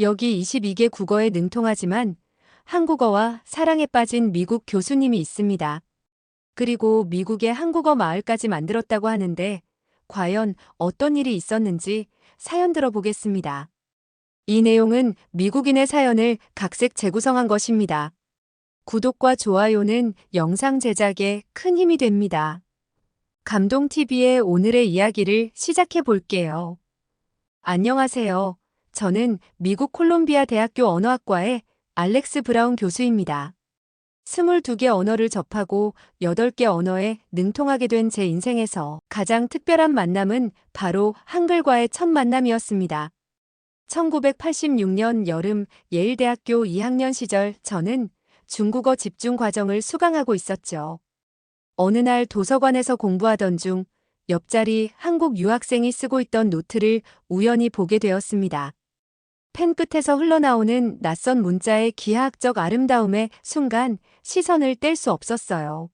여기 22개 국어에 능통하지만 한국어와 사랑에 빠진 미국 교수님이 있습니다. 그리고 미국의 한국어 마을까지 만들었다고 하는데 과연 어떤 일이 있었는지 사연 들어보겠습니다. 이 내용은 미국인의 사연을 각색 재구성한 것입니다. 구독과 좋아요는 영상 제작에 큰 힘이 됩니다. 감동TV의 오늘의 이야기를 시작해 볼게요. 안녕하세요. 저는 미국 콜롬비아 대학교 언어학과의 알렉스 브라운 교수입니다. 22개 언어를 접하고 8개 언어에 능통하게 된 제 인생에서 가장 특별한 만남은 바로 한글과의 첫 만남이었습니다. 1986년 여름 예일대학교 2학년 시절 저는 중국어 집중 과정을 수강하고 있었죠. 어느 날 도서관에서 공부하던 중 옆자리 한국 유학생이 쓰고 있던 노트를 우연히 보게 되었습니다. 펜 끝에서 흘러나오는 낯선 문자의 기하학적 아름다움에 순간 시선을 뗄 수 없었어요.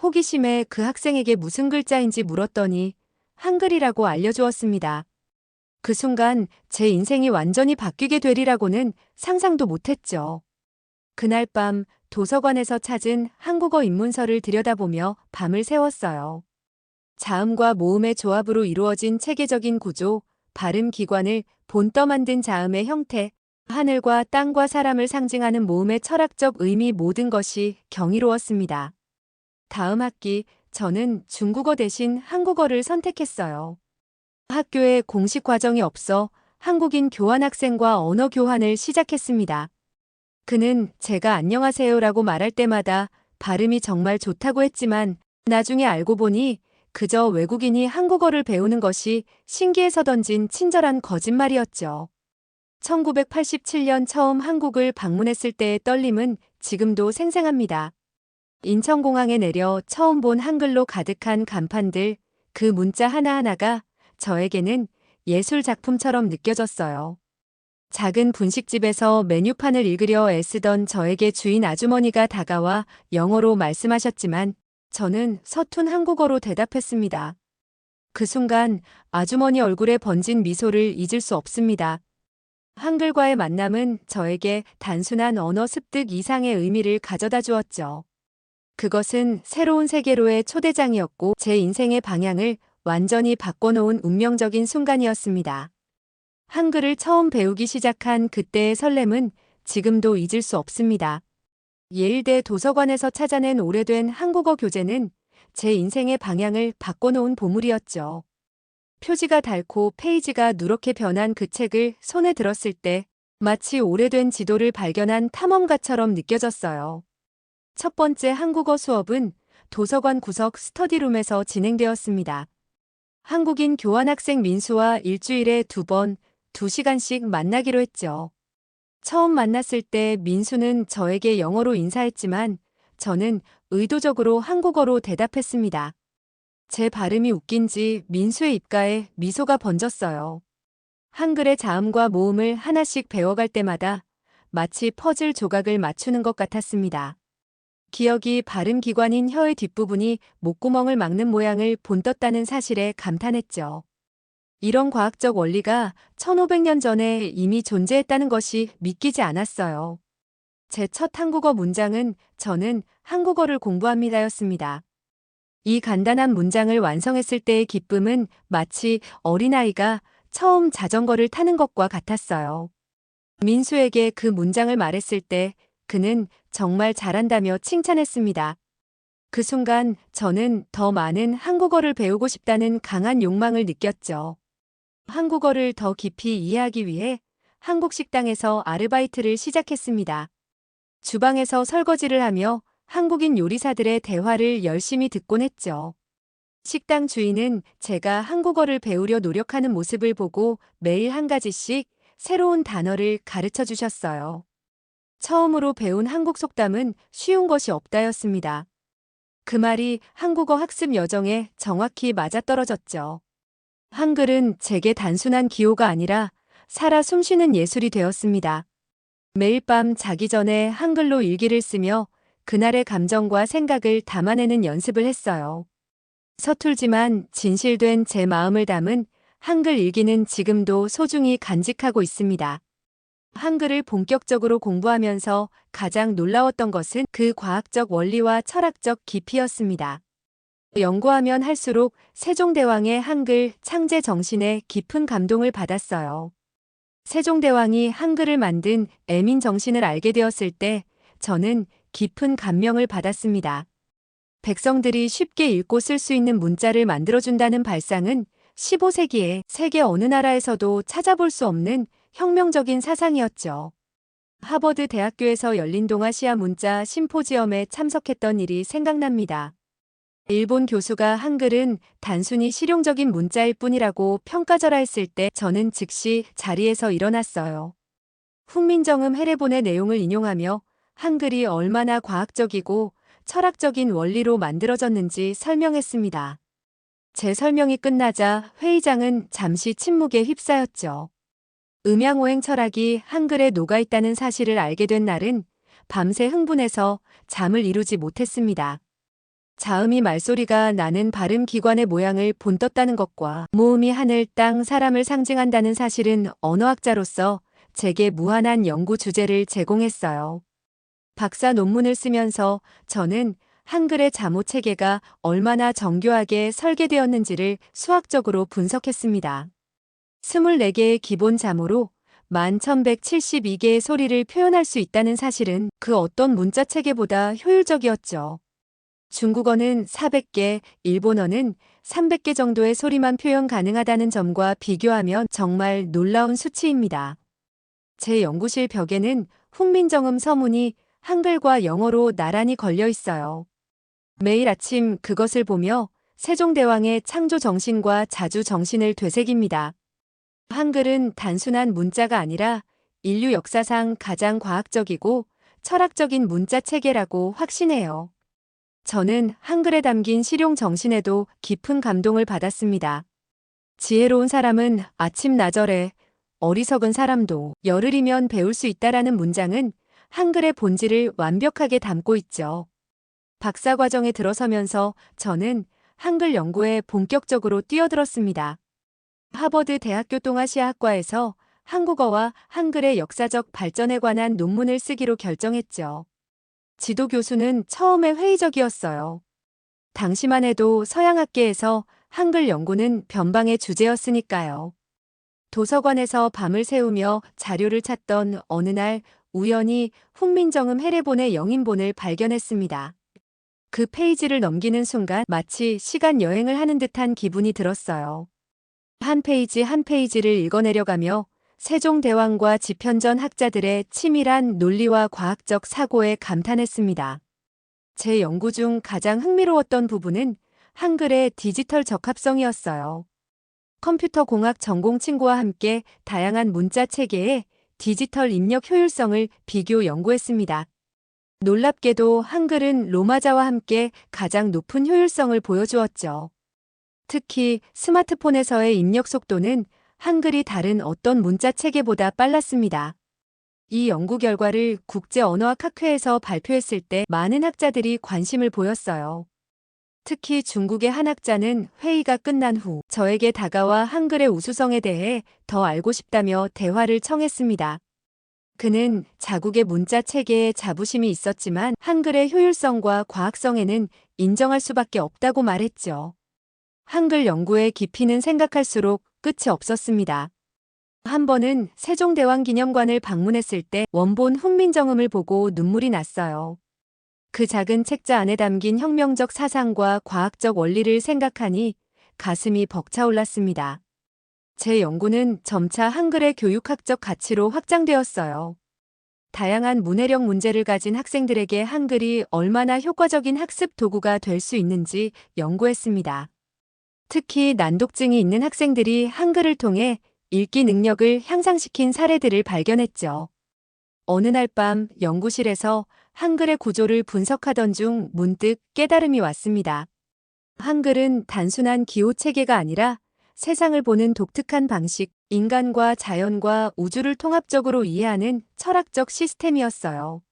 호기심에 그 학생에게 무슨 글자인지 물었더니 한글이라고 알려주었습니다. 그 순간 제 인생이 완전히 바뀌게 되리라고는 상상도 못했죠. 그날 밤 도서관에서 찾은 한국어 입문서를 들여다보며 밤을 새웠어요. 자음과 모음의 조합으로 이루어진 체계적인 구조, 발음 기관을 본떠 만든 자음의 형태, 하늘과 땅과 사람을 상징하는 모음의 철학적 의미 모든 것이 경이로웠습니다. 다음 학기 저는 중국어 대신 한국어를 선택했어요. 학교에 공식 과정이 없어 한국인 교환학생과 언어 교환을 시작했습니다. 그는 제가 안녕하세요라고 말할 때마다 발음이 정말 좋다고 했지만 나중에 알고 보니 그저 외국인이 한국어를 배우는 것이 신기해서 던진 친절한 거짓말이었죠. 1987년 처음 한국을 방문했을 때의 떨림은 지금도 생생합니다. 인천공항에 내려 처음 본 한글로 가득한 간판들, 그 문자 하나하나가 저에게는 예술 작품처럼 느껴졌어요. 작은 분식집에서 메뉴판을 읽으려 애쓰던 저에게 주인 아주머니가 다가와 영어로 말씀하셨지만 저는 서툰 한국어로 대답했습니다. 그 순간 아주머니 얼굴에 번진 미소를 잊을 수 없습니다. 한글과의 만남은 저에게 단순한 언어 습득 이상의 의미를 가져다 주었죠. 그것은 새로운 세계로의 초대장이었고 제 인생의 방향을 완전히 바꿔놓은 운명적인 순간이었습니다. 한글을 처음 배우기 시작한 그때의 설렘은 지금도 잊을 수 없습니다. 예일대 도서관에서 찾아낸 오래된 한국어 교재는 제 인생의 방향을 바꿔놓은 보물이었죠. 표지가 닳고 페이지가 누렇게 변한 그 책을 손에 들었을 때 마치 오래된 지도를 발견한 탐험가처럼 느껴졌어요. 첫 번째 한국어 수업은 도서관 구석 스터디룸에서 진행되었습니다. 한국인 교환학생 민수와 일주일에 2번, 2시간씩 만나기로 했죠. 처음 만났을 때 민수는 저에게 영어로 인사했지만 저는 의도적으로 한국어로 대답했습니다. 제 발음이 웃긴지 민수의 입가에 미소가 번졌어요. 한글의 자음과 모음을 하나씩 배워갈 때마다 마치 퍼즐 조각을 맞추는 것 같았습니다. 기억이 발음 기관인 혀의 뒷부분이 목구멍을 막는 모양을 본떴다는 사실에 감탄했죠. 이런 과학적 원리가 1500년 전에 이미 존재했다는 것이 믿기지 않았어요. 제 첫 한국어 문장은 저는 한국어를 공부합니다였습니다. 이 간단한 문장을 완성했을 때의 기쁨은 마치 어린아이가 처음 자전거를 타는 것과 같았어요. 민수에게 그 문장을 말했을 때 그는 정말 잘한다며 칭찬했습니다. 그 순간 저는 더 많은 한국어를 배우고 싶다는 강한 욕망을 느꼈죠. 한국어를 더 깊이 이해하기 위해 한국 식당에서 아르바이트를 시작했습니다. 주방에서 설거지를 하며 한국인 요리사들의 대화를 열심히 듣곤 했죠. 식당 주인은 제가 한국어를 배우려 노력하는 모습을 보고 매일 한 가지씩 새로운 단어를 가르쳐 주셨어요. 처음으로 배운 한국 속담은 쉬운 것이 없다였습니다. 그 말이 한국어 학습 여정에 정확히 맞아떨어졌죠. 한글은 제게 단순한 기호가 아니라 살아 숨쉬는 예술이 되었습니다. 매일 밤 자기 전에 한글로 일기를 쓰며 그날의 감정과 생각을 담아내는 연습을 했어요. 서툴지만 진실된 제 마음을 담은 한글 일기는 지금도 소중히 간직하고 있습니다. 한글을 본격적으로 공부하면서 가장 놀라웠던 것은 그 과학적 원리와 철학적 깊이였습니다. 연구하면 할수록 세종대왕의 한글 창제 정신에 깊은 감동을 받았어요. 세종대왕이 한글을 만든 애민 정신을 알게 되었을 때 저는 깊은 감명을 받았습니다. 백성들이 쉽게 읽고 쓸 수 있는 문자를 만들어준다는 발상은 15세기에 세계 어느 나라에서도 찾아볼 수 없는 혁명적인 사상이었죠. 하버드 대학교에서 열린 동아시아 문자 심포지엄에 참석했던 일이 생각납니다. 일본 교수가 한글은 단순히 실용적인 문자일 뿐이라고 평가절하했을 때 저는 즉시 자리에서 일어났어요. 훈민정음 해례본의 내용을 인용하며 한글이 얼마나 과학적이고 철학적인 원리로 만들어졌는지 설명했습니다. 제 설명이 끝나자 회의장은 잠시 침묵에 휩싸였죠. 음양오행 철학이 한글에 녹아있다는 사실을 알게 된 날은 밤새 흥분해서 잠을 이루지 못했습니다. 자음이 말소리가 나는 발음기관의 모양을 본떴다는 것과 모음이 하늘, 땅, 사람을 상징한다는 사실은 언어학자로서 제게 무한한 연구 주제를 제공했어요. 박사 논문을 쓰면서 저는 한글의 자모 체계가 얼마나 정교하게 설계되었는지를 수학적으로 분석했습니다. 24개의 기본 자모로 11,172개의 소리를 표현할 수 있다는 사실은 그 어떤 문자 체계보다 효율적이었죠. 중국어는 400개, 일본어는 300개 정도의 소리만 표현 가능하다는 점과 비교하면 정말 놀라운 수치입니다. 제 연구실 벽에는 훈민정음 서문이 한글과 영어로 나란히 걸려 있어요. 매일 아침 그것을 보며 세종대왕의 창조 정신과 자주 정신을 되새깁니다. 한글은 단순한 문자가 아니라 인류 역사상 가장 과학적이고 철학적인 문자 체계라고 확신해요. 저는 한글에 담긴 실용 정신에도 깊은 감동을 받았습니다. 지혜로운 사람은 아침나절에 어리석은 사람도 열흘이면 배울 수 있다라는 문장은 한글의 본질을 완벽하게 담고 있죠. 박사과정에 들어서면서 저는 한글 연구에 본격적으로 뛰어들었습니다. 하버드 대학교 동아시아학과에서 한국어와 한글의 역사적 발전에 관한 논문을 쓰기로 결정했죠. 지도 교수는 처음에 회의적이었어요. 당시만 해도 서양학계에서 한글 연구는 변방의 주제였으니까요. 도서관에서 밤을 새우며 자료를 찾던 어느 날 우연히 훈민정음 해례본의 영인본을 발견했습니다. 그 페이지를 넘기는 순간 마치 시간 여행을 하는 듯한 기분이 들었어요. 한 페이지 한 페이지를 읽어내려가며 세종대왕과 집현전 학자들의 치밀한 논리와 과학적 사고에 감탄했습니다. 제 연구 중 가장 흥미로웠던 부분은 한글의 디지털 적합성이었어요. 컴퓨터 공학 전공 친구와 함께 다양한 문자 체계의 디지털 입력 효율성을 비교 연구했습니다. 놀랍게도 한글은 로마자와 함께 가장 높은 효율성을 보여주었죠. 특히 스마트폰에서의 입력 속도는 한글이 다른 어떤 문자 체계보다 빨랐습니다. 이 연구 결과를 국제언어학학회에서 발표했을 때 많은 학자들이 관심을 보였어요. 특히 중국의 한 학자는 회의가 끝난 후 저에게 다가와 한글의 우수성에 대해 더 알고 싶다며 대화를 청했습니다. 그는 자국의 문자 체계에 자부심이 있었지만 한글의 효율성과 과학성에는 인정할 수밖에 없다고 말했죠. 한글 연구의 깊이는 생각할수록 끝이 없었습니다. 한 번은 세종대왕 기념관을 방문했을 때 원본 훈민정음을 보고 눈물이 났어요. 그 작은 책자 안에 담긴 혁명적 사상과 과학적 원리를 생각하니 가슴이 벅차올랐습니다. 제 연구는 점차 한글의 교육학적 가치로 확장되었어요. 다양한 문해력 문제를 가진 학생들에게 한글이 얼마나 효과적인 학습 도구가 될 수 있는지 연구했습니다. 특히 난독증이 있는 학생들이 한글을 통해 읽기 능력을 향상시킨 사례들을 발견했죠. 어느 날 밤 연구실에서 한글의 구조를 분석하던 중 문득 깨달음이 왔습니다. 한글은 단순한 기호 체계가 아니라 세상을 보는 독특한 방식, 인간과 자연과 우주를 통합적으로 이해하는 철학적 시스템이었어요.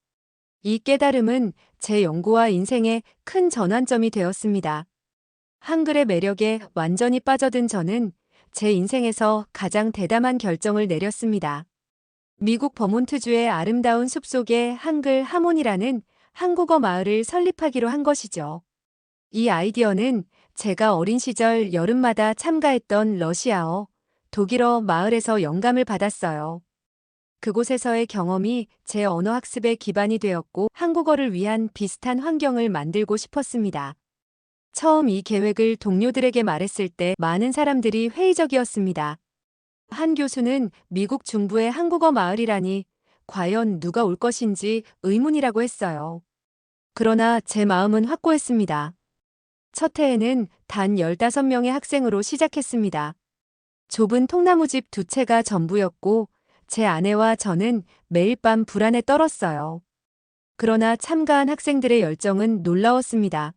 이 깨달음은 제 연구와 인생의 큰 전환점이 되었습니다. 한글의 매력에 완전히 빠져든 저는 제 인생에서 가장 대담한 결정을 내렸습니다. 미국 버몬트주의 아름다운 숲속에 한글 하몬이라는 한국어 마을을 설립하기로 한 것이죠. 이 아이디어는 제가 어린 시절 여름마다 참가했던 러시아어, 독일어 마을에서 영감을 받았어요. 그곳에서의 경험이 제 언어 학습의 기반이 되었고 한국어를 위한 비슷한 환경을 만들고 싶었습니다. 처음 이 계획을 동료들에게 말했을 때 많은 사람들이 회의적이었습니다. 한 교수는 미국 중부의 한국어 마을이라니 과연 누가 올 것인지 의문이라고 했어요. 그러나 제 마음은 확고했습니다. 첫 해에는 단 15명의 학생으로 시작했습니다. 좁은 통나무집 2채가 전부였고 제 아내와 저는 매일 밤 불안에 떨었어요. 그러나 참가한 학생들의 열정은 놀라웠습니다.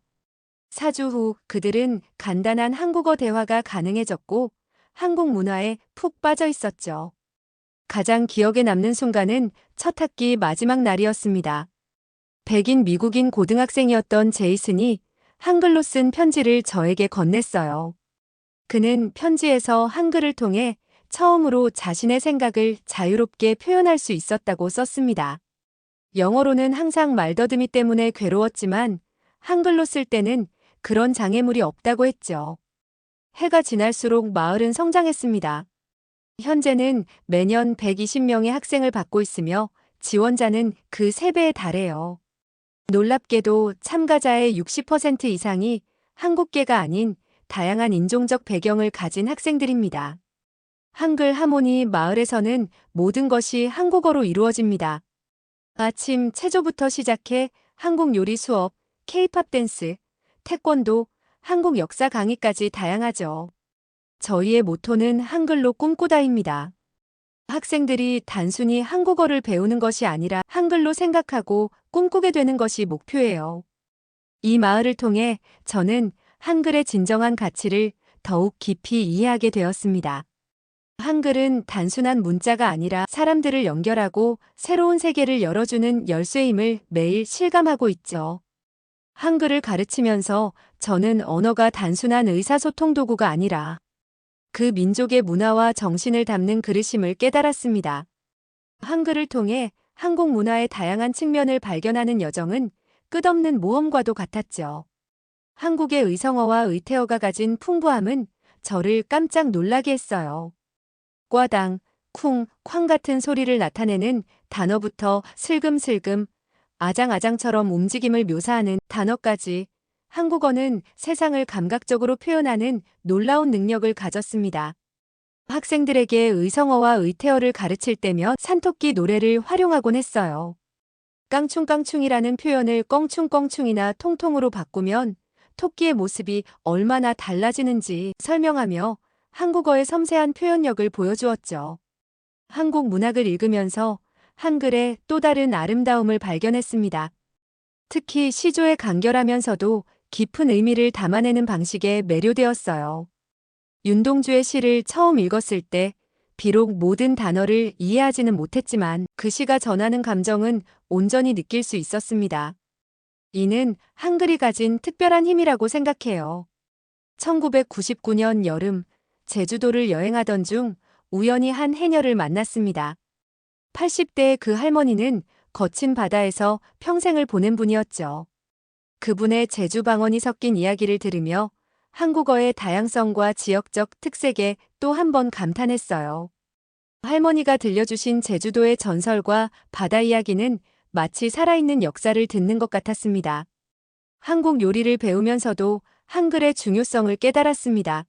4주 후 그들은 간단한 한국어 대화가 가능해졌고 한국 문화에 푹 빠져 있었죠. 가장 기억에 남는 순간은 첫 학기 마지막 날이었습니다. 백인 미국인 고등학생이었던 제이슨이 한글로 쓴 편지를 저에게 건넸어요. 그는 편지에서 한글을 통해 처음으로 자신의 생각을 자유롭게 표현할 수 있었다고 썼습니다. 영어로는 항상 말더듬이 때문에 괴로웠지만 한글로 쓸 때는 그런 장애물이 없다고 했죠. 해가 지날수록 마을은 성장했습니다. 현재는 매년 120명의 학생을 받고 있으며 지원자는 그 3배에 달해요. 놀랍게도 참가자의 60% 이상이 한국계가 아닌 다양한 인종적 배경을 가진 학생들입니다. 한글 하모니 마을에서는 모든 것이 한국어로 이루어집니다. 아침 체조부터 시작해 한국 요리 수업, K-팝 댄스, 태권도, 한국 역사 강의까지 다양하죠. 저희의 모토는 한글로 꿈꾸다입니다. 학생들이 단순히 한국어를 배우는 것이 아니라 한글로 생각하고 꿈꾸게 되는 것이 목표예요. 이 마을을 통해 저는 한글의 진정한 가치를 더욱 깊이 이해하게 되었습니다. 한글은 단순한 문자가 아니라 사람들을 연결하고 새로운 세계를 열어주는 열쇠임을 매일 실감하고 있죠. 한글을 가르치면서 저는 언어가 단순한 의사소통 도구가 아니라 그 민족의 문화와 정신을 담는 그릇임을 깨달았습니다. 한글을 통해 한국 문화의 다양한 측면을 발견하는 여정은 끝없는 모험과도 같았죠. 한국의 의성어와 의태어가 가진 풍부함은 저를 깜짝 놀라게 했어요. 꽈당, 쿵, 쾅 같은 소리를 나타내는 단어부터 슬금슬금, 아장아장처럼 움직임을 묘사하는 단어까지 한국어는 세상을 감각적으로 표현하는 놀라운 능력을 가졌습니다. 학생들에게 의성어와 의태어를 가르칠 때면 산토끼 노래를 활용하곤 했어요. 깡충깡충이라는 표현을 껑충껑충이나 통통으로 바꾸면 토끼의 모습이 얼마나 달라지는지 설명하며 한국어의 섬세한 표현력을 보여주었죠. 한국 문학을 읽으면서 한글의 또 다른 아름다움을 발견했습니다. 특히 시조의 간결하면서도 깊은 의미를 담아내는 방식에 매료되었어요. 윤동주의 시를 처음 읽었을 때 비록 모든 단어를 이해하지는 못했지만 그 시가 전하는 감정은 온전히 느낄 수 있었습니다. 이는 한글이 가진 특별한 힘이라고 생각해요. 1999년 여름 제주도를 여행하던 중 우연히 한 해녀를 만났습니다. 80대의 그 할머니는 거친 바다에서 평생을 보낸 분이었죠. 그분의 제주 방언이 섞인 이야기를 들으며 한국어의 다양성과 지역적 특색에 또 한 번 감탄했어요. 할머니가 들려주신 제주도의 전설과 바다 이야기는 마치 살아있는 역사를 듣는 것 같았습니다. 한국 요리를 배우면서도 한글의 중요성을 깨달았습니다.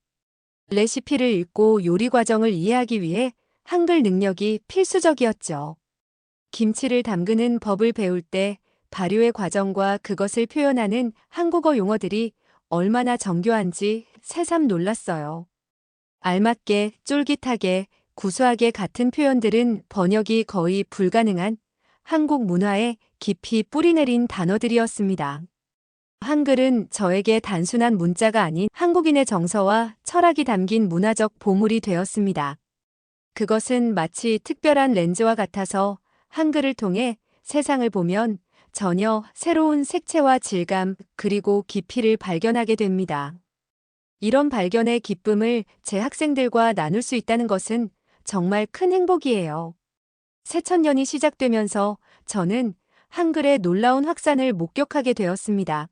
레시피를 읽고 요리 과정을 이해하기 위해 한글 능력이 필수적이었죠. 김치를 담그는 법을 배울 때 발효의 과정과 그것을 표현하는 한국어 용어들이 얼마나 정교한지 새삼 놀랐어요. 알맞게, 쫄깃하게, 구수하게 같은 표현들은 번역이 거의 불가능한 한국 문화에 깊이 뿌리내린 단어들이었습니다. 한글은 저에게 단순한 문자가 아닌 한국인의 정서와 철학이 담긴 문화적 보물이 되었습니다. 그것은 마치 특별한 렌즈와 같아서 한글을 통해 세상을 보면 전혀 새로운 색채와 질감 그리고 깊이를 발견하게 됩니다. 이런 발견의 기쁨을 제 학생들과 나눌 수 있다는 것은 정말 큰 행복이에요. 새천년이 시작되면서 저는 한글의 놀라운 확산을 목격하게 되었습니다.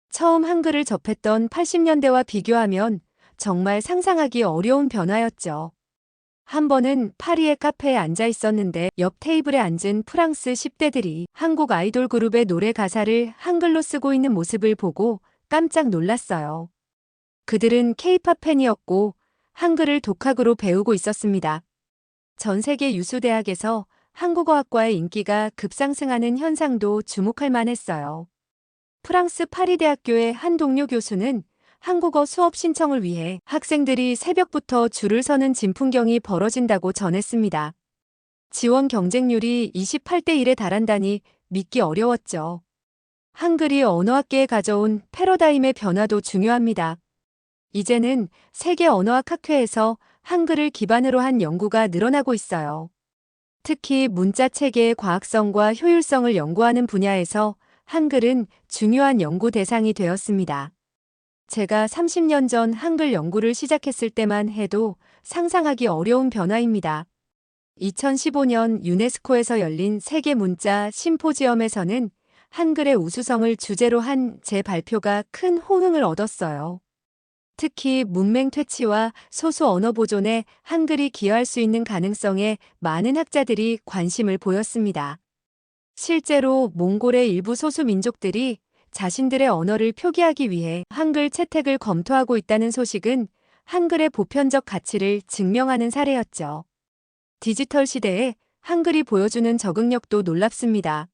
처음 한글을 접했던 80년대와 비교하면 정말 상상하기 어려운 변화였죠. 한 번은 파리의 카페에 앉아 있었는데 옆 테이블에 앉은 프랑스 10대들이 한국 아이돌 그룹의 노래 가사를 한글로 쓰고 있는 모습을 보고 깜짝 놀랐어요. 그들은 K-팝 팬이었고 한글을 독학으로 배우고 있었습니다. 전 세계 유수 대학에서 한국어학과의 인기가 급상승하는 현상도 주목할 만했어요. 프랑스 파리 대학교의 한 동료 교수는 한국어 수업 신청을 위해 학생들이 새벽부터 줄을 서는 진풍경이 벌어진다고 전했습니다. 지원 경쟁률이 28대 1에 달한다니 믿기 어려웠죠. 한글이 언어학계에 가져온 패러다임의 변화도 중요합니다. 이제는 세계 언어학 학회에서 한글을 기반으로 한 연구가 늘어나고 있어요. 특히 문자 체계의 과학성과 효율성을 연구하는 분야에서 한글은 중요한 연구 대상이 되었습니다. 제가 30년 전 한글 연구를 시작했을 때만 해도 상상하기 어려운 변화입니다. 2015년 유네스코에서 열린 세계 문자 심포지엄에서는 한글의 우수성을 주제로 한 제 발표가 큰 호응을 얻었어요. 특히 문맹 퇴치와 소수 언어 보존에 한글이 기여할 수 있는 가능성에 많은 학자들이 관심을 보였습니다. 실제로 몽골의 일부 소수 민족들이 자신들의 언어를 표기하기 위해 한글 채택을 검토하고 있다는 소식은 한글의 보편적 가치를 증명하는 사례였죠. 디지털 시대에 한글이 보여주는 적응력도 놀랍습니다.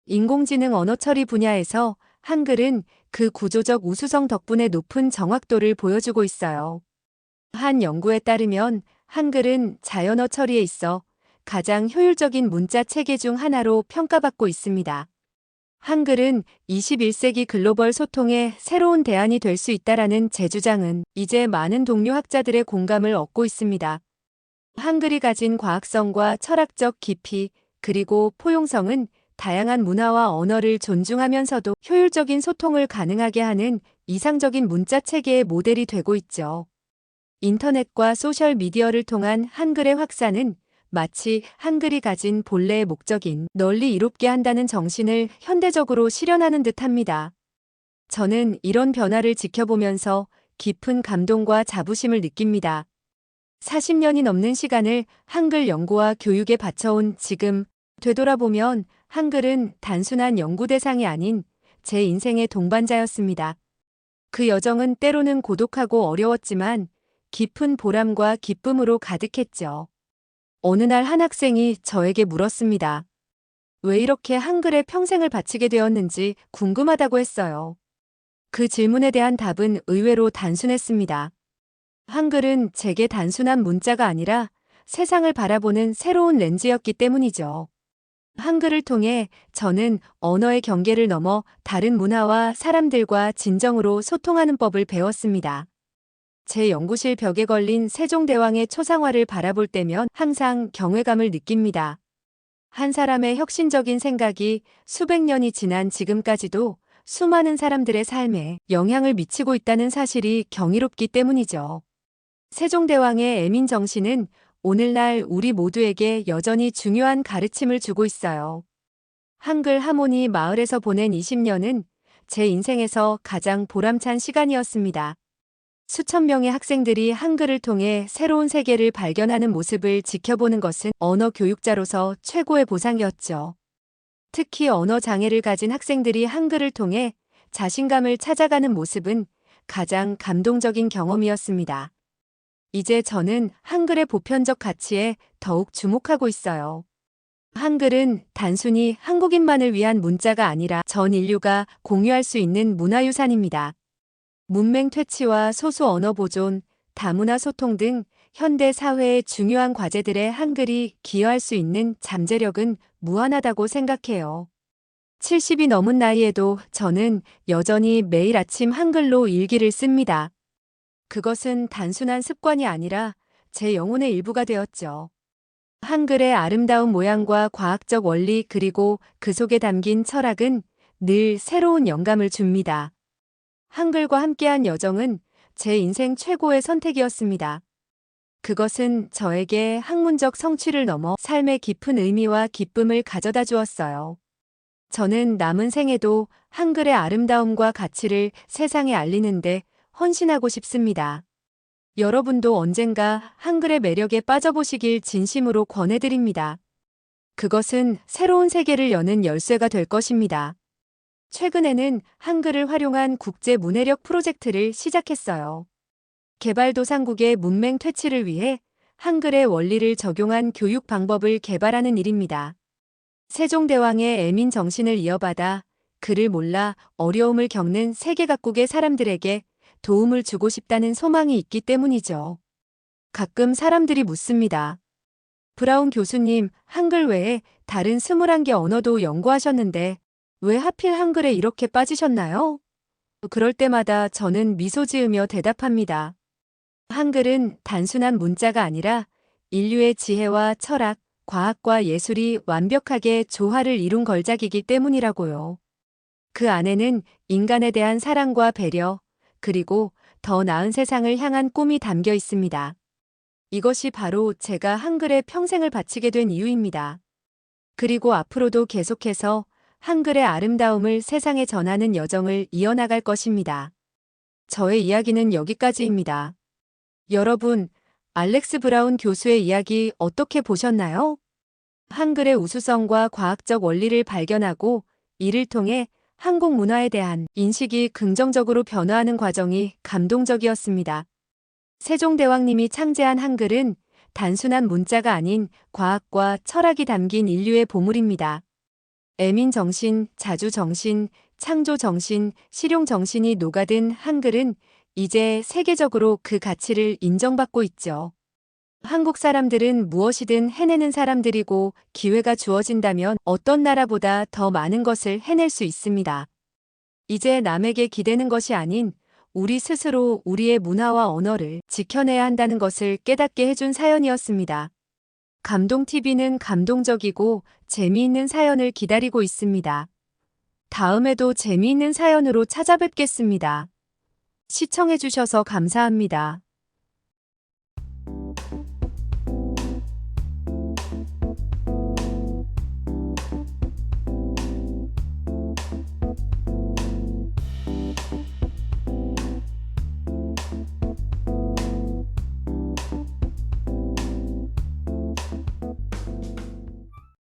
인공지능 언어 처리 분야에서 한글은 그 구조적 우수성 덕분에 높은 정확도를 보여주고 있어요. 한 연구에 따르면 한글은 자연어 처리에 있어 가장 효율적인 문자 체계 중 하나로 평가받고 있습니다. 한글은 21세기 글로벌 소통의 새로운 대안이 될 수 있다라는 제 주장은 이제 많은 동료 학자들의 공감을 얻고 있습니다. 한글이 가진 과학성과 철학적 깊이 그리고 포용성은 다양한 문화와 언어를 존중하면서도 효율적인 소통을 가능하게 하는 이상적인 문자 체계의 모델이 되고 있죠. 인터넷과 소셜 미디어를 통한 한글의 확산은 마치 한글이 가진 본래의 목적인 널리 이롭게 한다는 정신을 현대적으로 실현하는 듯합니다. 저는 이런 변화를 지켜보면서 깊은 감동과 자부심을 느낍니다. 40년이 넘는 시간을 한글 연구와 교육에 바쳐온 지금 되돌아보면 한글은 단순한 연구 대상이 아닌 제 인생의 동반자였습니다. 그 여정은 때로는 고독하고 어려웠지만 깊은 보람과 기쁨으로 가득했죠. 어느 날 한 학생이 저에게 물었습니다. 왜 이렇게 한글에 평생을 바치게 되었는지 궁금하다고 했어요. 그 질문에 대한 답은 의외로 단순했습니다. 한글은 제게 단순한 문자가 아니라 세상을 바라보는 새로운 렌즈였기 때문이죠. 한글을 통해 저는 언어의 경계를 넘어 다른 문화와 사람들과 진정으로 소통하는 법을 배웠습니다. 제 연구실 벽에 걸린 세종대왕의 초상화를 바라볼 때면 항상 경외감을 느낍니다. 한 사람의 혁신적인 생각이 수백 년이 지난 지금까지도 수많은 사람들의 삶에 영향을 미치고 있다는 사실이 경이롭기 때문이죠. 세종대왕의 애민 정신은 오늘날 우리 모두에게 여전히 중요한 가르침을 주고 있어요. 한글 하모니 마을에서 보낸 20년은 제 인생에서 가장 보람찬 시간이었습니다. 수천 명의 학생들이 한글을 통해 새로운 세계를 발견하는 모습을 지켜보는 것은 언어 교육자로서 최고의 보상이었죠. 특히 언어 장애를 가진 학생들이 한글을 통해 자신감을 찾아가는 모습은 가장 감동적인 경험이었습니다. 이제 저는 한글의 보편적 가치에 더욱 주목하고 있어요. 한글은 단순히 한국인만을 위한 문자가 아니라 전 인류가 공유할 수 있는 문화유산입니다. 문맹 퇴치와 소수 언어 보존, 다문화 소통 등 현대 사회의 중요한 과제들에 한글이 기여할 수 있는 잠재력은 무한하다고 생각해요. 70이 넘은 나이에도 저는 여전히 매일 아침 한글로 일기를 씁니다. 그것은 단순한 습관이 아니라 제 영혼의 일부가 되었죠. 한글의 아름다운 모양과 과학적 원리 그리고 그 속에 담긴 철학은 늘 새로운 영감을 줍니다. 한글과 함께한 여정은 제 인생 최고의 선택이었습니다. 그것은 저에게 학문적 성취를 넘어 삶의 깊은 의미와 기쁨을 가져다 주었어요. 저는 남은 생에도 한글의 아름다움과 가치를 세상에 알리는데 헌신하고 싶습니다. 여러분도 언젠가 한글의 매력에 빠져보시길 진심으로 권해드립니다. 그것은 새로운 세계를 여는 열쇠가 될 것입니다. 최근에는 한글을 활용한 국제 문해력 프로젝트를 시작했어요. 개발도상국의 문맹 퇴치를 위해 한글의 원리를 적용한 교육 방법을 개발하는 일입니다. 세종대왕의 애민 정신을 이어받아 글을 몰라 어려움을 겪는 세계 각국의 사람들에게 도움을 주고 싶다는 소망이 있기 때문이죠. 가끔 사람들이 묻습니다. 브라운 교수님, 한글 외에 다른 21개 언어도 연구하셨는데 왜 하필 한글에 이렇게 빠지셨나요? 그럴 때마다 저는 미소 지으며 대답합니다. 한글은 단순한 문자가 아니라 인류의 지혜와 철학, 과학과 예술이 완벽하게 조화를 이룬 걸작이기 때문이라고요. 그 안에는 인간에 대한 사랑과 배려, 그리고 더 나은 세상을 향한 꿈이 담겨 있습니다. 이것이 바로 제가 한글에 평생을 바치게 된 이유입니다. 그리고 앞으로도 계속해서 한글의 아름다움을 세상에 전하는 여정을 이어나갈 것입니다. 저의 이야기는 여기까지입니다. 여러분, 알렉스 브라운 교수의 이야기 어떻게 보셨나요? 한글의 우수성과 과학적 원리를 발견하고 이를 통해 한국 문화에 대한 인식이 긍정적으로 변화하는 과정이 감동적이었습니다. 세종대왕님이 창제한 한글은 단순한 문자가 아닌 과학과 철학이 담긴 인류의 보물입니다. 애민정신, 자주정신, 창조정신, 실용정신이 녹아든 한글은 이제 세계적으로 그 가치를 인정받고 있죠. 한국 사람들은 무엇이든 해내는 사람들이고 기회가 주어진다면 어떤 나라보다 더 많은 것을 해낼 수 있습니다. 이제 남에게 기대는 것이 아닌 우리 스스로 우리의 문화와 언어를 지켜내야 한다는 것을 깨닫게 해준 사연이었습니다. 감동TV는 감동적이고 재미있는 사연을 기다리고 있습니다. 다음에도 재미있는 사연으로 찾아뵙겠습니다. 시청해주셔서 감사합니다.